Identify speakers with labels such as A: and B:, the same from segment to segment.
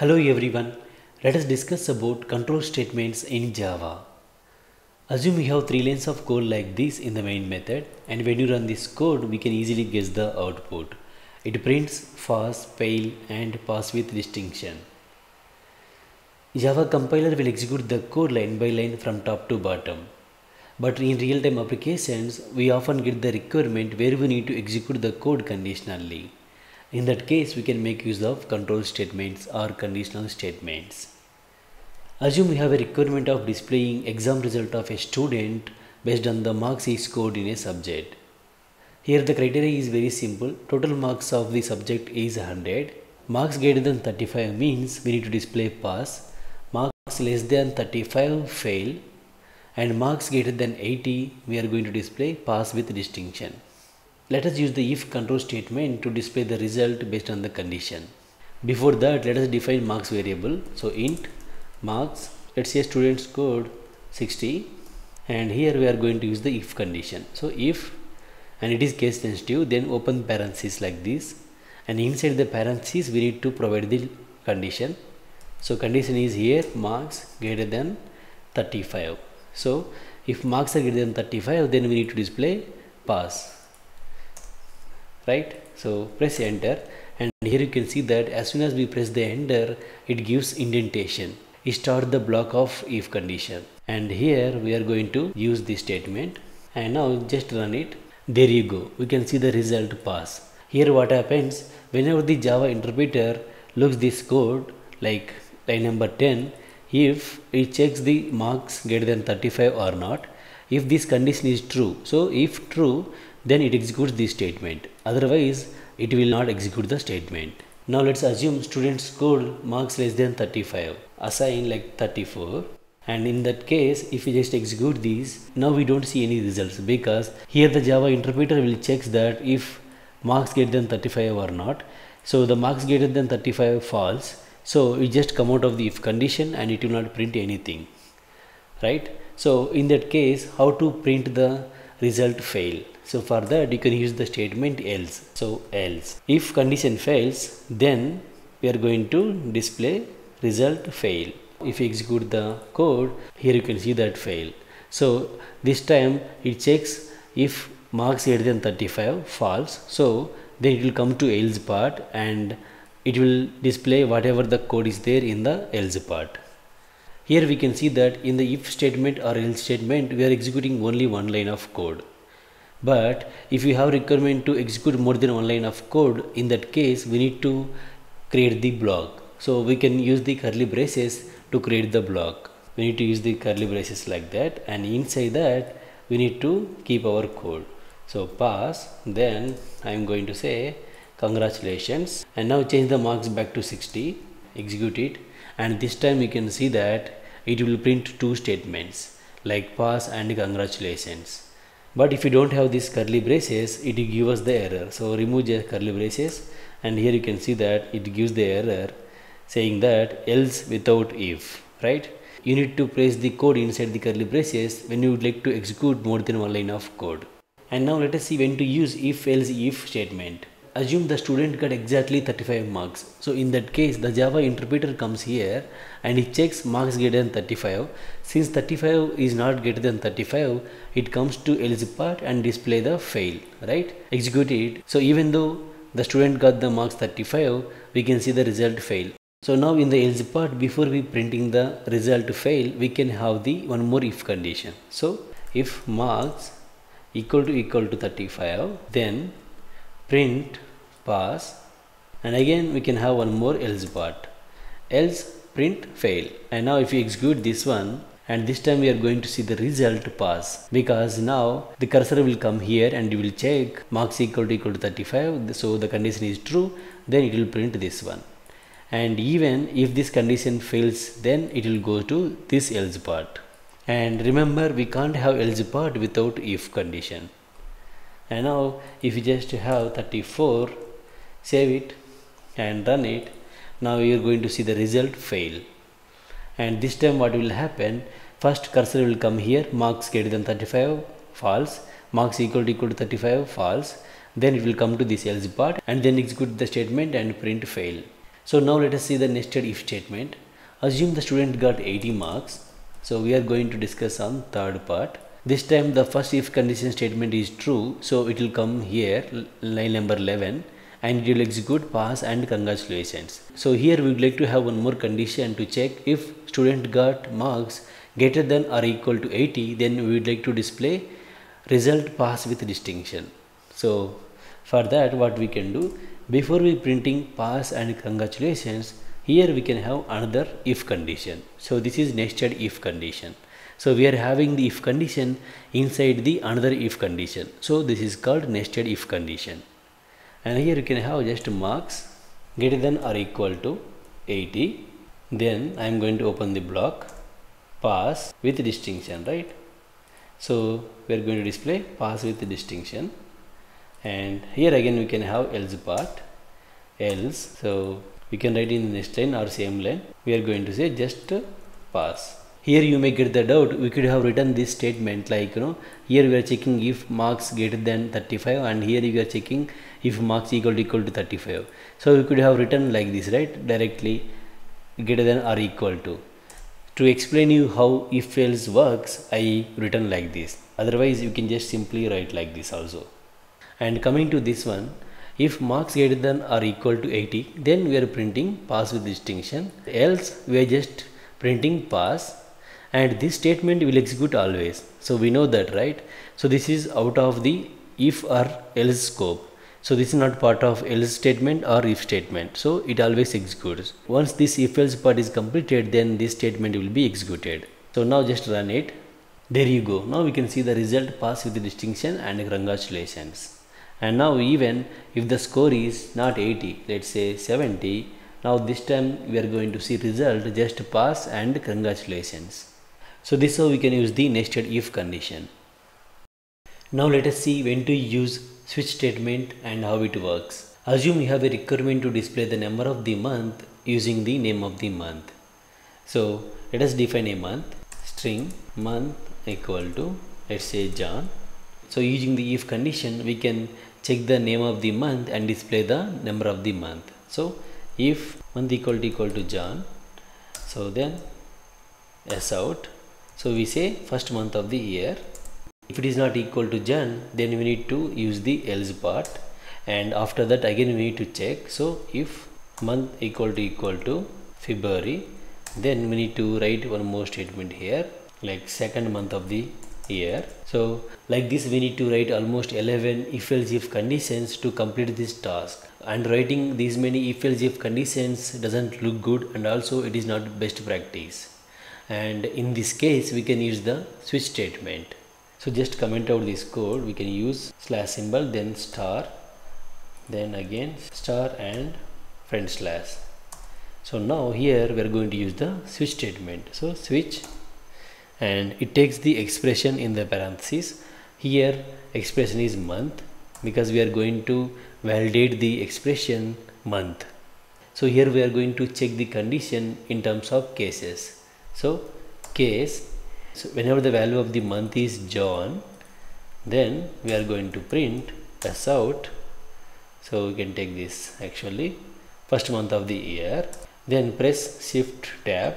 A: Hello everyone, let us discuss about control statements in Java. Assume we have three lines of code like this in the main method, and when you run this code we can easily guess the output. It prints pass, fail and pass with distinction. Java compiler will execute the code line by line from top to bottom. But in real-time applications, we often get the requirement where we need to execute the code conditionally. In that case, we can make use of control statements or conditional statements. Assume we have a requirement of displaying exam result of a student based on the marks he scored in a subject. Here the criteria is very simple. Total marks of the subject is 100. Marks greater than 35 means we need to display pass. Marks less than 35 fail. And marks greater than 80 we are going to display pass with distinction. Let us use the if control statement to display the result based on the condition. Before that, let us define marks variable. So int marks, let's say student scored 60, and here we are going to use the if condition. So if, and it is case sensitive, then open parentheses like this, and inside the parentheses we need to provide the condition. So condition is here marks greater than 35. So if marks are greater than 35, then we need to display pass. Right, so press enter, and here you can see that as soon as we press the enter, it gives indentation. It starts the block of if condition, and here we are going to use this statement, and now just run it. There you go, we can see the result pass. Here what happens, whenever the Java interpreter looks this code like line number 10, if it checks the marks greater than 35 or not, if this condition is true, so if true, then it executes this statement, otherwise it will not execute the statement. Now let's assume student scored marks less than 35, assign like 34, and in that case if we just execute these, now we don't see any results because here the Java interpreter will check that if marks greater than 35 or not. So the marks greater than 35 false, so it just come out of the if condition and it will not print anything, right? So in that case, how to print the result fail? So for that you can use the statement else. So else, if condition fails, then we are going to display result fail. If you execute the code, here you can see that fail. So this time it checks if marks greater than 35 false, so then it will come to else part and it will display whatever the code is there in the else part. Here we can see that in the if statement or else statement we are executing only one line of code. But if you have requirement to execute more than one line of code, in that case we need to create the block. So we can use the curly braces to create the block. We need to use the curly braces like that, and inside that we need to keep our code. So pass, then I am going to say congratulations, and now change the marks back to 60, execute it, and this time you can see that it will print two statements like pass and congratulations. But if you don't have these curly braces, it will give us the error. So remove the curly braces, and here you can see that it gives the error saying that else without if, right? You need to place the code inside the curly braces when you would like to execute more than one line of code. And now let us see when to use if else if statement. Assume the student got exactly 35 marks. So in that case the Java interpreter comes here and it checks marks greater than 35. Since 35 is not greater than 35, it comes to else part and display the fail, right? Execute it. So even though the student got the marks 35, we can see the result fail. So now in the else part, before we printing the result fail, we can have the one more if condition. So if marks equal to 35, then print pass, and again we can have one more else part, else print fail. And now if you execute this one, and this time we are going to see the result pass, because now the cursor will come here and you will check marks equal to 35, so the condition is true, then it will print this one. And even if this condition fails, then it will go to this else part. And remember, we can't have else part without if condition. And now if you just have 34, save it and run it, now you are going to see the result fail. And this time what will happen, first cursor will come here, marks greater than 35 false, marks equal to 35 false, then it will come to this else part and then execute the statement and print fail. So now let us see the nested if statement. Assume the student got 80 marks. So we are going to discuss on third part. This time the first if condition statement is true, so it will come here, line number 11, and it will execute pass and congratulations. So here we would like to have one more condition to check if student got marks greater than or equal to 80, then we would like to display result pass with distinction. So for that what we can do, before we printing pass and congratulations, here we can have another if condition. So this is nested if condition. So we are having the if condition inside the another if condition. So this is called nested if condition. And here you can have just marks greater than or equal to 80. Then I am going to open the block pass with distinction, right? So we are going to display pass with distinction. And here again we can have else part, else. So we can write in the next line or same line. We are going to say just pass. Here you may get the doubt, we could have written this statement like, here we are checking if marks greater than 35, and here we are checking if marks equal to 35. So we could have written like this, right? Directly greater than or equal to. To explain you how if else works, I written like this. Otherwise you can just simply write like this also. And coming to this one, if marks greater than or equal to 80, then we are printing pass with distinction. Else we are just printing pass, and this statement will execute always. So we know that, right? So this is out of the if or else scope. So this is not part of else statement or if statement. So it always executes. Once this if else part is completed, then this statement will be executed. So now just run it. There you go. Now we can see the result pass with the distinction and congratulations. And now even if the score is not 80, let's say 70, now this time we are going to see result just pass and congratulations. So this is how we can use the nested if condition. Now let us see when to use switch statement and how it works. Assume you have a requirement to display the number of the month using the name of the month. So let us define a month, string month equal to, let's say, John. So using the if condition, we can check the name of the month and display the number of the month. So if month equal to John, so then s out. So we say first month of the year. If it is not equal to Jan, then we need to use the else part, and after that again we need to check. So if month equal to February, then we need to write one more statement here, like second month of the year. So like this we need to write almost 11 if else if conditions to complete this task, and writing these many if else if conditions doesn't look good, and also it is not best practice. And in this case we can use the switch statement. So just comment out this code. We can use slash symbol, then star, then again star and front slash. So now here we are going to use the switch statement. So switch, and it takes the expression in the parentheses. Here expression is month, because we are going to validate the expression month. So here we are going to check the condition in terms of cases. So case, so whenever the value of the month is John, then we are going to print s out. So we can take this actually first month of the year, then press shift tab,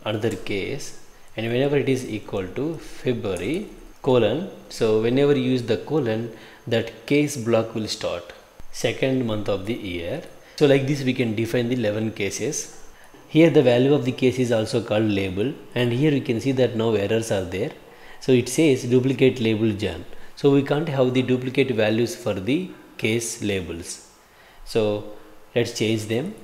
A: another case, and whenever it is equal to February colon, so whenever you use the colon, that case block will start second month of the year. So like this we can define the 11 cases. Here the value of the case is also called label, and here we can see that no errors are there. So it says duplicate label John. So we can't have the duplicate values for the case labels. So let's change them.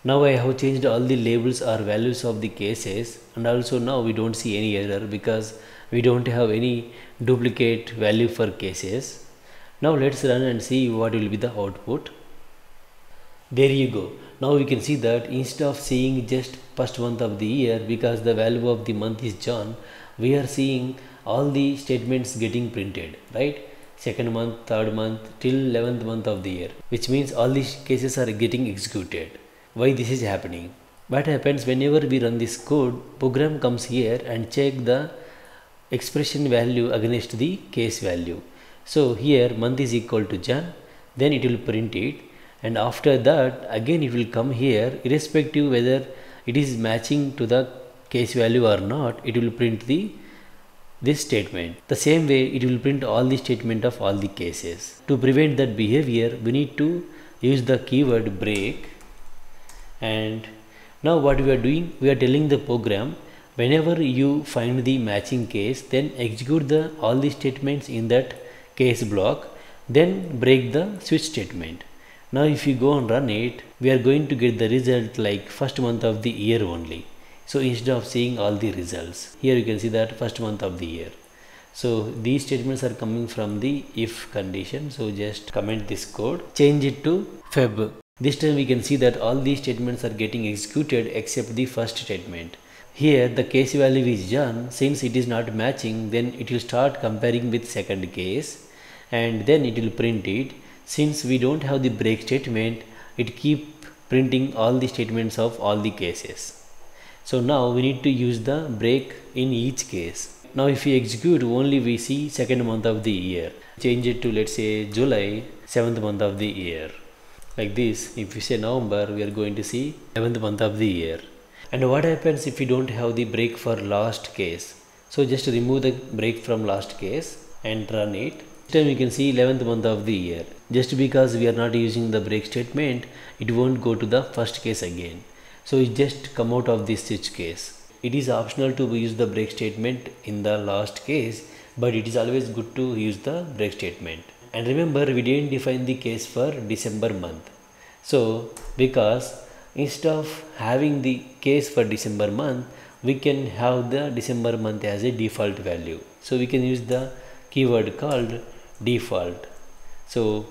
A: Now I have changed all the labels or values of the cases, and also now we don't see any error because we don't have any duplicate value for cases. Now let's run and see what will be the output. There you go. Now we can see that instead of seeing just first month of the year, because the value of the month is John, we are seeing all the statements getting printed, right? Second month, third month till 11th month of the year, which means all these cases are getting executed. Why this is happening? What happens whenever we run this code, program comes here and check the expression value against the case value. So here month is equal to Jan, then it will print it. and after that again it will come here, irrespective whether it is matching to the case value or not, it will print this statement. The same way it will print all the statement of all the cases. To prevent that behavior, we need to use the keyword break. And now what we are doing, we are telling the program, whenever you find the matching case, then execute all the statements in that case block, then break the switch statement. Now if you go and run it, we are going to get the result like first month of the year only. So instead of seeing all the results, here you can see that first month of the year. So these statements are coming from the if condition. So just comment this code, change it to Feb. This time we can see that all these statements are getting executed except the first statement. Here the case value is done. Since it is not matching, then it will start comparing with second case and then it will print it. Since we don't have the break statement, it keep printing all the statements of all the cases. So now we need to use the break in each case. Now if we execute, only we see second month of the year. Change it to, let's say, July, 7th month of the year. Like this. If we say November, we are going to see 11th month of the year. And what happens if we don't have the break for last case? So just remove the break from last case and run it. This time you can see 11th month of the year. Just because we are not using the break statement, it won't go to the first case again. So it just come out of this switch case. It is optional to use the break statement in the last case, but it is always good to use the break statement. And remember, we didn't define the case for December month. So because instead of having the case for December month, we can have the December month as a default value. So we can use the keyword called default. So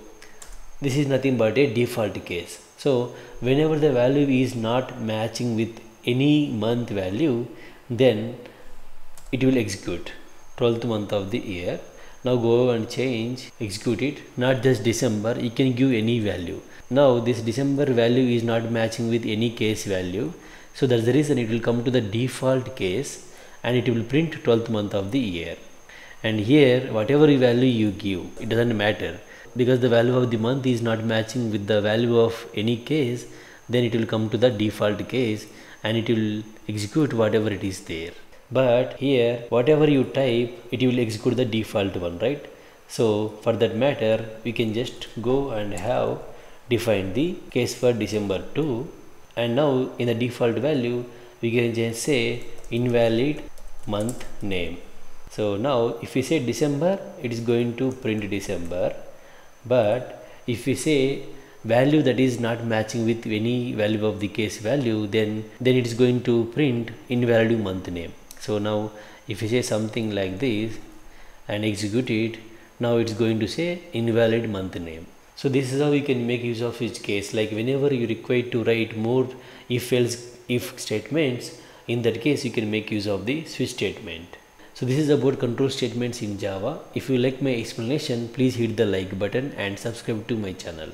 A: this is nothing but a default case. So whenever the value is not matching with any month value, then it will execute 12th month of the year. Now go and change, execute it, not just December, you can give any value. Now this December value is not matching with any case value, so that's the reason it will come to the default case and it will print 12th month of the year. And here whatever value you give, it doesn't matter, because the value of the month is not matching with the value of any case, then it will come to the default case and it will execute whatever it is there. But here whatever you type, it will execute the default one, right? So for that matter, we can just go and have defined the case for December 2, and now in the default value we can just say invalid month name. So now if we say December, it is going to print December, but if we say value that is not matching with any value of the case value, then it is going to print invalid month name. So now if we say something like this and execute it, now it's going to say invalid month name. So this is how you can make use of each case. Like whenever you require to write more if else if statements, in that case you can make use of the switch statement. So this is about control statements in Java. If you like my explanation, please hit the like button and subscribe to my channel.